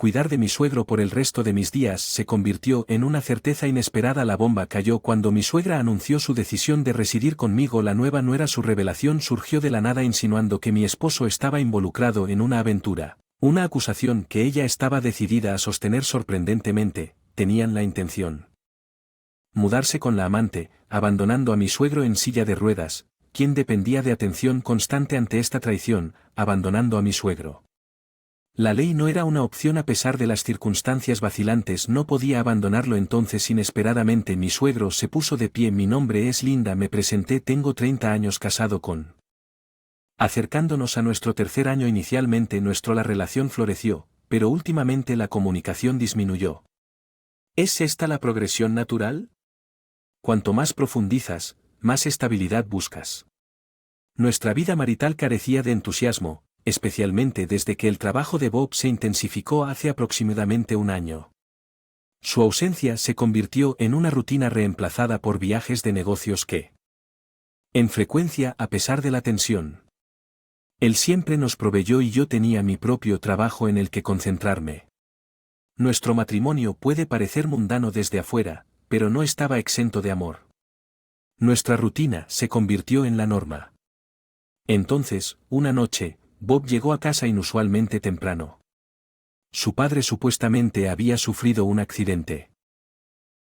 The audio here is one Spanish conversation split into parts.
cuidar de mi suegro por el resto de mis días se convirtió en una certeza inesperada. La bomba cayó cuando mi suegra anunció su decisión de residir conmigo. La nueva nuera. Su revelación surgió de la nada insinuando que mi esposo estaba involucrado en una aventura, una acusación que ella estaba decidida a sostener. Sorprendentemente, tenían la intención mudarse con la amante, abandonando a mi suegro en silla de ruedas, quien dependía de atención constante. Ante esta traición, abandonando a mi suegro. La ley no era una opción a pesar de las circunstancias vacilantes. No podía abandonarlo. Entonces inesperadamente mi suegro se puso de pie. Mi nombre es Linda, me presenté. Tengo 30 años casado con. Acercándonos a nuestro tercer año. Inicialmente la relación floreció, pero últimamente la comunicación disminuyó. ¿Es esta la progresión natural? Cuanto más profundizas, más estabilidad buscas. Nuestra vida marital carecía de entusiasmo, especialmente desde que el trabajo de Bob se intensificó hace aproximadamente un año. Su ausencia se convirtió en una rutina reemplazada por viajes de negocios que, en frecuencia a pesar de la tensión, él siempre nos proveyó y yo tenía mi propio trabajo en el que concentrarme. Nuestro matrimonio puede parecer mundano desde afuera, pero no estaba exento de amor. Nuestra rutina se convirtió en la norma. Entonces, una noche, Bob llegó a casa inusualmente temprano. Su padre supuestamente había sufrido un accidente.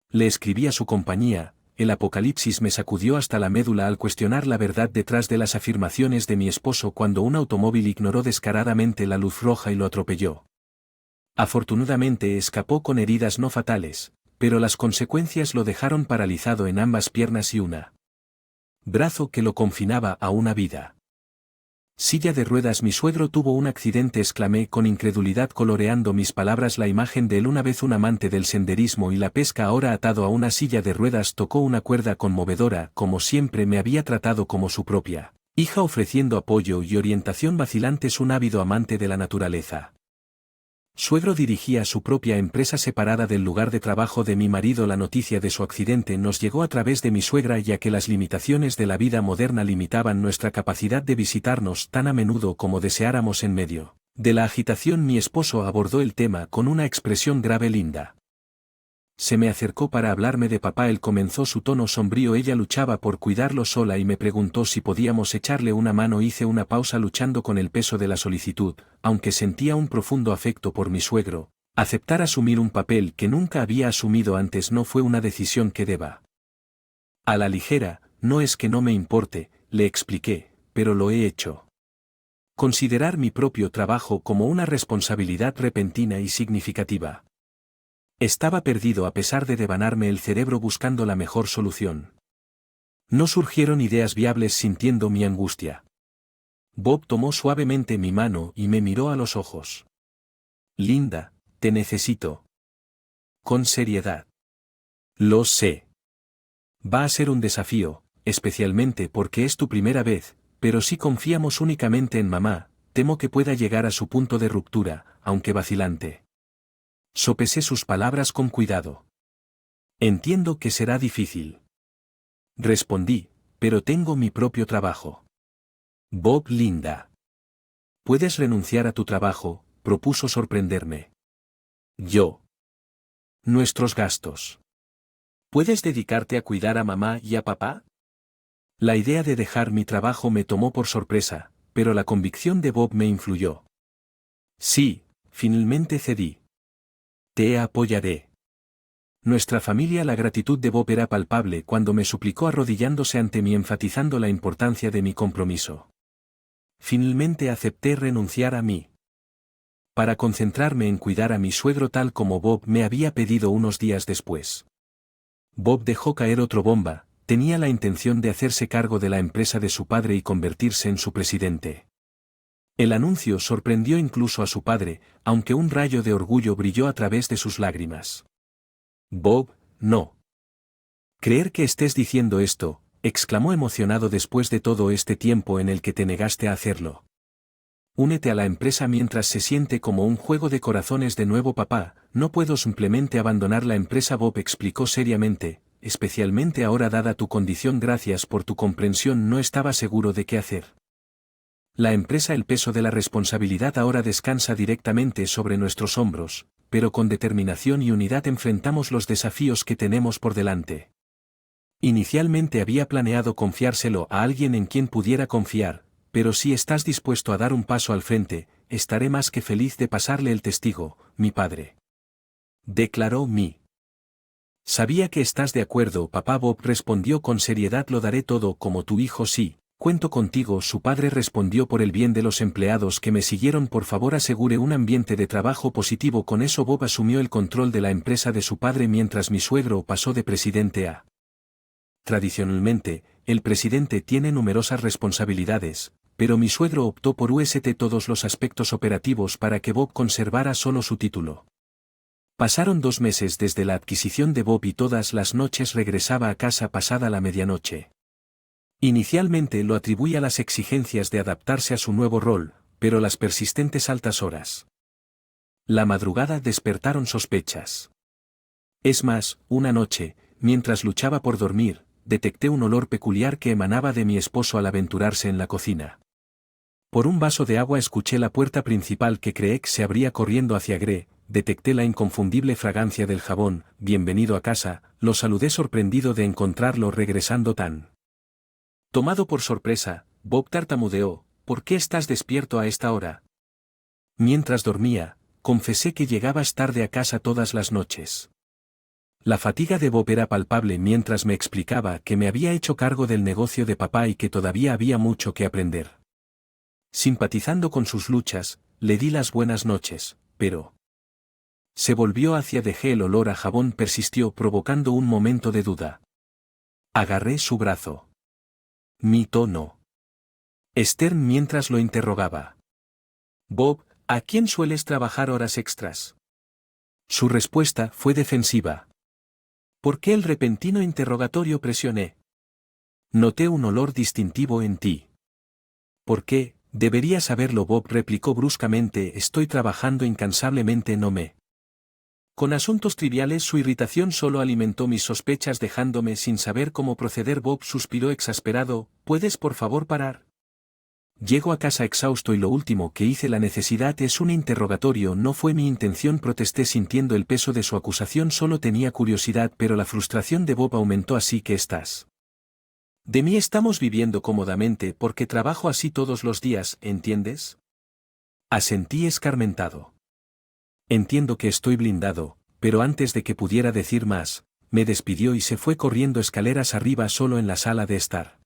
Le escribí a su compañía. El apocalipsis me sacudió hasta la médula al cuestionar la verdad detrás de las afirmaciones de mi esposo cuando un automóvil ignoró descaradamente la luz roja y lo atropelló. Afortunadamente escapó con heridas no fatales, pero las consecuencias lo dejaron paralizado en ambas piernas y una brazo que lo confinaba a una vida. Silla de ruedas. Mi suegro tuvo un accidente, exclamé con incredulidad coloreando mis palabras. La imagen de él, una vez un amante del senderismo y la pesca, ahora atado a una silla de ruedas, tocó una cuerda conmovedora. Como siempre me había tratado como su propia hija, ofreciendo apoyo y orientación. Vacilantes, un ávido amante de la naturaleza. Suegro dirigía su propia empresa separada del lugar de trabajo de mi marido. La noticia de su accidente nos llegó a través de mi suegra, ya que las limitaciones de la vida moderna limitaban nuestra capacidad de visitarnos tan a menudo como deseáramos. En medio de la agitación mi esposo abordó el tema con una expresión grave. Linda se me acercó para hablarme de papá. Él comenzó su tono sombrío. Ella luchaba por cuidarlo sola y me preguntó si podíamos echarle una mano. Hice una pausa luchando con el peso de la solicitud, aunque sentía un profundo afecto por mi suegro. Aceptar asumir un papel que nunca había asumido antes no fue una decisión que deba a la ligera. No es que no me importe, le expliqué, pero lo he hecho. Considerar mi propio trabajo como una responsabilidad repentina y significativa. Estaba perdido a pesar de devanarme el cerebro buscando la mejor solución. No surgieron ideas viables. Sintiendo mi angustia, Bob tomó suavemente mi mano y me miró a los ojos. Linda, te necesito. Con seriedad. Lo sé. Va a ser un desafío, especialmente porque es tu primera vez, pero si confiamos únicamente en mamá, temo que pueda llegar a su punto de ruptura, aunque vacilante. Sopesé sus palabras con cuidado. Entiendo que será difícil. Respondí, pero tengo mi propio trabajo. Bob. Linda. Puedes renunciar a tu trabajo, propuso sorprenderme. Yo. Nuestros gastos. ¿Puedes dedicarte a cuidar a mamá y a papá? La idea de dejar mi trabajo me tomó por sorpresa, pero la convicción de Bob me influyó. Sí, finalmente cedí. Te apoyaré. Nuestra familia. La gratitud de Bob era palpable cuando me suplicó arrodillándose ante mí, enfatizando la importancia de mi compromiso. Finalmente acepté renunciar a mí para concentrarme en cuidar a mi suegro tal como Bob me había pedido unos días después. Bob dejó caer otra bomba. Tenía la intención de hacerse cargo de la empresa de su padre y convertirse en su presidente. El anuncio sorprendió incluso a su padre, aunque un rayo de orgullo brilló a través de sus lágrimas. Bob, no. Creer que estés diciendo esto, exclamó emocionado, después de todo este tiempo en el que te negaste a hacerlo. Únete a la empresa mientras se siente como un juego de corazones de nuevo. Papá, no puedo simplemente abandonar la empresa. Bob explicó seriamente, especialmente ahora dada tu condición. Gracias por tu comprensión. No estaba seguro de qué hacer. La empresa. El peso de la responsabilidad ahora descansa directamente sobre nuestros hombros, pero con determinación y unidad enfrentamos los desafíos que tenemos por delante. Inicialmente había planeado confiárselo a alguien en quien pudiera confiar, pero si estás dispuesto a dar un paso al frente, estaré más que feliz de pasarle el testigo, mi padre. Declaró Mi. Sabía que estás de acuerdo, papá. Bob respondió con seriedad. Lo daré todo como tu hijo. Sí, cuento contigo. Su padre respondió. Por el bien de los empleados que me siguieron, por favor asegure un ambiente de trabajo positivo. Con eso Bob asumió el control de la empresa de su padre mientras mi suegro pasó de presidente a... Tradicionalmente, el presidente tiene numerosas responsabilidades, pero mi suegro optó por todos los aspectos operativos para que Bob conservara solo su título. Pasaron 2 meses desde la adquisición de Bob y todas las noches regresaba a casa pasada la medianoche. Inicialmente lo atribuí a las exigencias de adaptarse a su nuevo rol, pero las persistentes altas horas la madrugada despertaron sospechas. Es más, una noche, mientras luchaba por dormir, detecté un olor peculiar que emanaba de mi esposo al aventurarse en la cocina. Por un vaso de agua escuché la puerta principal que creé que se abría corriendo hacia Gre. Detecté la inconfundible fragancia del jabón. Bienvenido a casa, lo saludé sorprendido de encontrarlo regresando tan. Tomado por sorpresa, Bob tartamudeó, ¿por qué estás despierto a esta hora? Mientras dormía, confesé que llegabas tarde a casa todas las noches. La fatiga de Bob era palpable mientras me explicaba que me había hecho cargo del negocio de papá y que todavía había mucho que aprender. Simpatizando con sus luchas, le di las buenas noches, pero... Se volvió hacia Dejé. El olor a jabón persistió provocando un momento de duda. Agarré su brazo. Mi tono. Stern mientras lo interrogaba. Bob, ¿a quién sueles trabajar horas extras? Su respuesta fue defensiva. ¿Por qué el repentino interrogatorio? Presioné. Noté un olor distintivo en ti. ¿Por qué? Deberías saberlo. Bob replicó bruscamente. Estoy trabajando incansablemente. No me... Con asuntos triviales. Su irritación solo alimentó mis sospechas dejándome sin saber cómo proceder. Bob suspiró exasperado. ¿Puedes por favor parar? Llego a casa exhausto y lo último que hice. La necesidad es un interrogatorio. No fue mi intención, protesté sintiendo el peso de su acusación. Solo tenía curiosidad, pero la frustración de Bob aumentó. Así que estás... De mí estamos viviendo cómodamente porque trabajo así todos los días, ¿entiendes? Asentí escarmentado. Entiendo que estoy blindado, pero antes de que pudiera decir más, me despidió y se fue corriendo escaleras arriba solo en la sala de estar.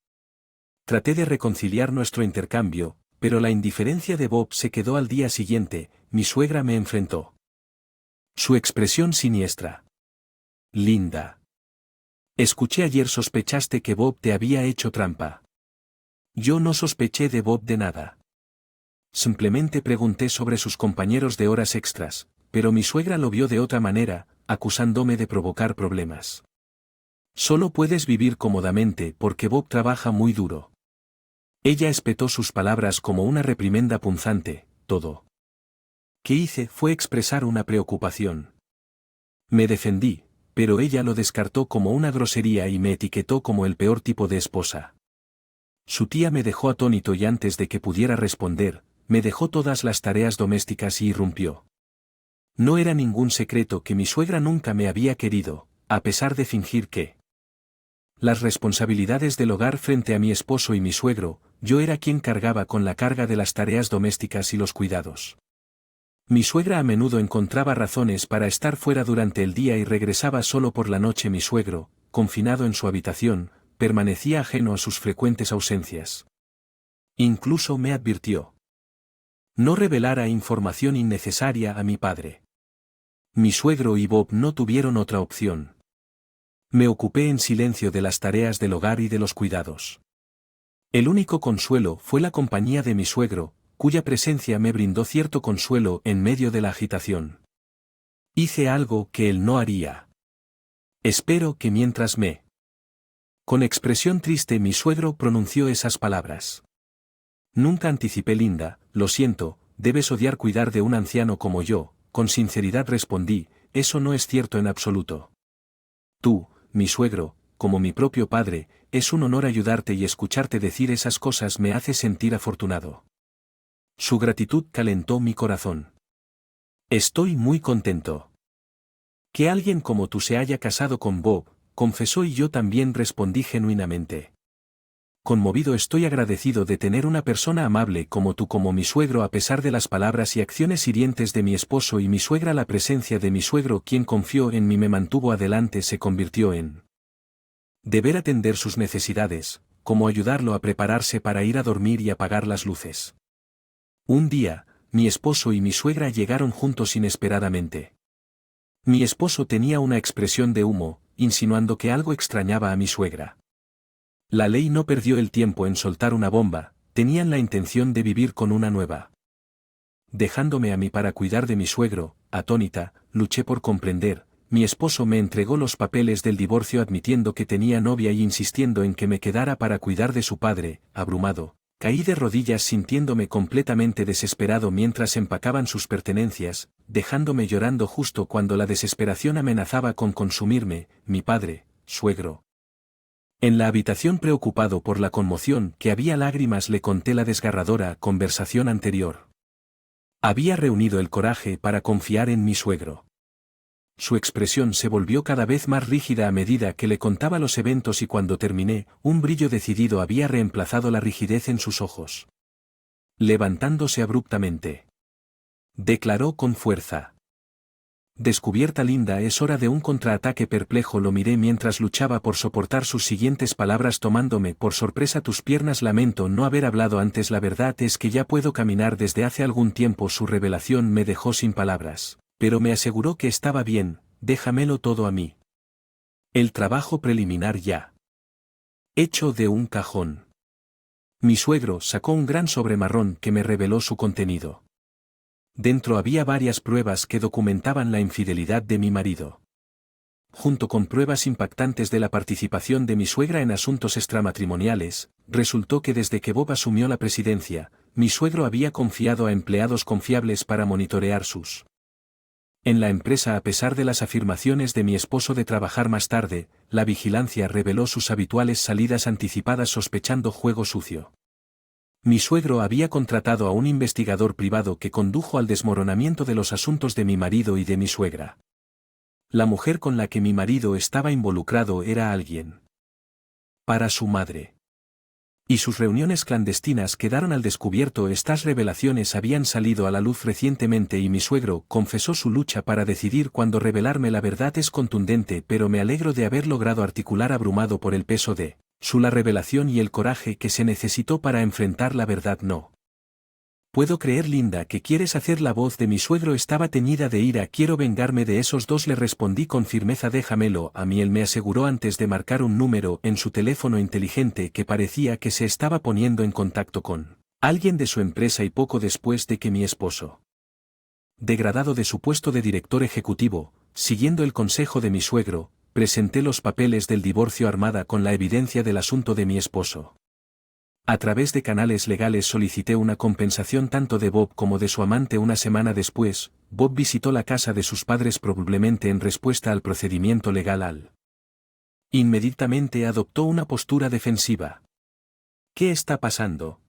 Traté de reconciliar nuestro intercambio, pero la indiferencia de Bob se quedó. Al día siguiente, mi suegra me enfrentó. Su expresión siniestra. Linda. Escuché ayer sospechaste que Bob te había hecho trampa. Yo no sospeché de Bob de nada. Simplemente pregunté sobre sus compañeros de horas extras, pero mi suegra lo vio de otra manera, acusándome de provocar problemas. Solo puedes vivir cómodamente porque Bob trabaja muy duro. Ella espetó sus palabras como una reprimenda punzante. Todo que hice fue expresar una preocupación. Me defendí, pero ella lo descartó como una grosería y me etiquetó como el peor tipo de esposa. Su tía me dejó atónito y antes de que pudiera responder, me dejó todas las tareas domésticas y irrumpió. No era ningún secreto que mi suegra nunca me había querido, a pesar de fingir que las responsabilidades del hogar frente a mi esposo y mi suegro, yo era quien cargaba con la carga de las tareas domésticas y los cuidados. Mi suegra a menudo encontraba razones para estar fuera durante el día y regresaba solo por la noche. Mi suegro, confinado en su habitación, permanecía ajeno a sus frecuentes ausencias. Incluso me advirtió. No revelara información innecesaria a mi padre. Mi suegro y Bob no tuvieron otra opción. Me ocupé en silencio de las tareas del hogar y de los cuidados. El único consuelo fue la compañía de mi suegro, cuya presencia me brindó cierto consuelo en medio de la agitación. Hice algo que él no haría. Espero que mientras me... Con expresión triste mi suegro pronunció esas palabras. Nunca anticipé. Linda, lo siento, debes odiar cuidar de un anciano como yo. Con sinceridad respondí, eso no es cierto en absoluto. Tú, mi suegro, como mi propio padre, es un honor ayudarte y escucharte decir esas cosas me hace sentir afortunado. Su gratitud calentó mi corazón. Estoy muy contento. Que alguien como tú se haya casado con Bob, confesó y yo también respondí genuinamente. Conmovido estoy agradecido de tener una persona amable como tú como mi suegro a pesar de las palabras y acciones hirientes de mi esposo y mi suegra la presencia de mi suegro quien confió en mí me mantuvo adelante se convirtió en deber atender sus necesidades, como ayudarlo a prepararse para ir a dormir y apagar las luces. Un día, mi esposo y mi suegra llegaron juntos inesperadamente. Mi esposo tenía una expresión de humo, insinuando que algo extrañaba a mi suegra. La ley no perdió el tiempo en soltar una bomba, tenían la intención de vivir con una nueva. Dejándome a mí para cuidar de mi suegro, atónita, luché por comprender, mi esposo me entregó los papeles del divorcio admitiendo que tenía novia y insistiendo en que me quedara para cuidar de su padre, abrumado. Caí de rodillas sintiéndome completamente desesperado mientras empacaban sus pertenencias, dejándome llorando justo cuando la desesperación amenazaba con consumirme, mi padre, suegro. En la habitación preocupado por la conmoción que había lágrimas le conté la desgarradora conversación anterior. Había reunido el coraje para confiar en mi suegro. Su expresión se volvió cada vez más rígida a medida que le contaba los eventos y cuando terminé, un brillo decidido había reemplazado la rigidez en sus ojos. Levantándose abruptamente, declaró con fuerza. Descubierta Linda, es hora de un contraataque. Perplejo lo miré mientras luchaba por soportar sus siguientes palabras tomándome por sorpresa tus piernas. Lamento no haber hablado antes. La verdad es que ya puedo caminar desde hace algún tiempo. Su revelación me dejó sin palabras, pero me aseguró que estaba bien. Déjamelo todo a mí. El trabajo preliminar ya hecho de un cajón. Mi suegro sacó un gran sobre marrón que me reveló su contenido. Dentro había varias pruebas que documentaban la infidelidad de mi marido. Junto con pruebas impactantes de la participación de mi suegra en asuntos extramatrimoniales, resultó que desde que Bob asumió la presidencia, mi suegro había confiado a empleados confiables para monitorear sus en la empresa. A pesar de las afirmaciones de mi esposo de trabajar más tarde, la vigilancia reveló sus habituales salidas anticipadas sospechando juego sucio. Mi suegro había contratado a un investigador privado que condujo al desmoronamiento de los asuntos de mi marido y de mi suegra. La mujer con la que mi marido estaba involucrado era alguien para su madre. Y sus reuniones clandestinas quedaron al descubierto. Estas revelaciones habían salido a la luz recientemente y mi suegro confesó su lucha para decidir cuándo revelarme la verdad. Es contundente, pero me alegro de haber logrado articular abrumado por el peso de la revelación y el coraje que se necesitó para enfrentar la verdad. No puedo creer, Linda, que quieres hacer. La voz de mi suegro estaba teñida de ira. Quiero vengarme de esos dos, le respondí con firmeza. Déjamelo a mí, él me aseguró antes de marcar un número en su teléfono inteligente que parecía que se estaba poniendo en contacto con alguien de su empresa. Y poco después de que mi esposo, degradado de su puesto de director ejecutivo, siguiendo el consejo de mi suegro, presenté los papeles del divorcio armada con la evidencia del asunto de mi esposo. A través de canales legales solicité una compensación tanto de Bob como de su amante. Una semana después, Bob visitó la casa de sus padres probablemente en respuesta al procedimiento legal. Inmediatamente adoptó una postura defensiva. ¿Qué está pasando?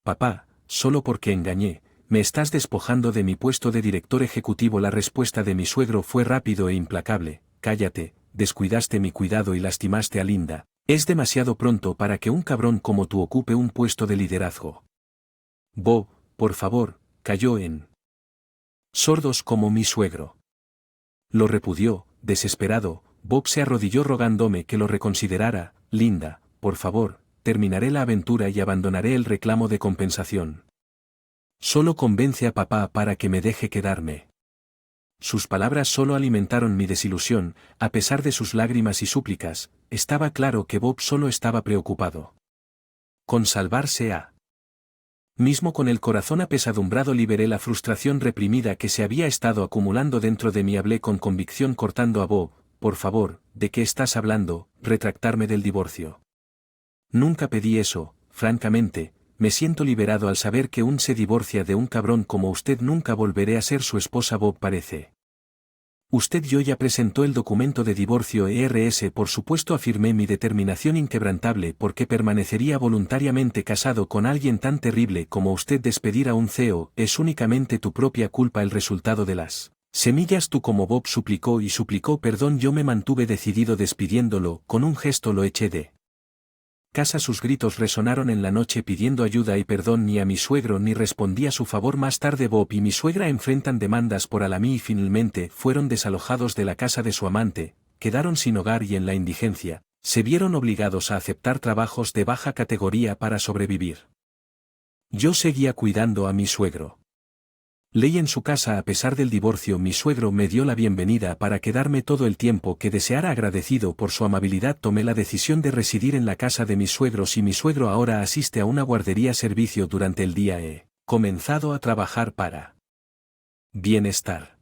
Papá, solo porque engañé, me estás despojando de mi puesto de director ejecutivo. La respuesta de mi suegro fue rápido e implacable. Cállate, descuidaste mi cuidado y lastimaste a Linda. Es demasiado pronto para que un cabrón como tú ocupe un puesto de liderazgo. Bob, por favor, cayó en sordos como mi suegro. Lo repudió, desesperado. Bob se arrodilló rogándome que lo reconsiderara. Linda, por favor, terminaré la aventura y abandonaré el reclamo de compensación. Solo convence a papá para que me deje quedarme. Sus palabras solo alimentaron mi desilusión. A pesar de sus lágrimas y súplicas, estaba claro que Bob solo estaba preocupado con salvarse a mismo. Con el corazón apesadumbrado liberé la frustración reprimida que se había estado acumulando dentro de mí. Hablé con convicción cortando a Bob. Por favor, ¿de qué estás hablando? Retractarme del divorcio. Nunca pedí eso, francamente. Me siento liberado al saber que se divorcia de un cabrón como usted. Nunca volveré a ser su esposa. Bob parece Usted ya presentó el documento de divorcio ERS. Por supuesto, afirmé mi determinación inquebrantable porque permanecería voluntariamente casado con alguien tan terrible como usted. Despedir a un CEO es únicamente tu propia culpa. El resultado de las semillas. Tú como Bob suplicó y suplicó perdón. Yo me mantuve decidido despidiéndolo. Con un gesto lo eché de casa. Sus gritos resonaron en la noche pidiendo ayuda y perdón. Ni a mi suegro ni respondí a su favor. Más tarde Bob y mi suegra enfrentan demandas por Alami y finalmente fueron desalojados de la casa de su amante, quedaron sin hogar y en la indigencia, se vieron obligados a aceptar trabajos de baja categoría para sobrevivir. Yo seguía cuidando a mi suegro. Leí en su casa. A pesar del divorcio, mi suegro me dio la bienvenida para quedarme todo el tiempo que deseara. Agradecido por su amabilidad, tomé la decisión de residir en la casa de mis suegros y mi suegro ahora asiste a una guardería servicio durante el día. He comenzado a trabajar para Bienestar.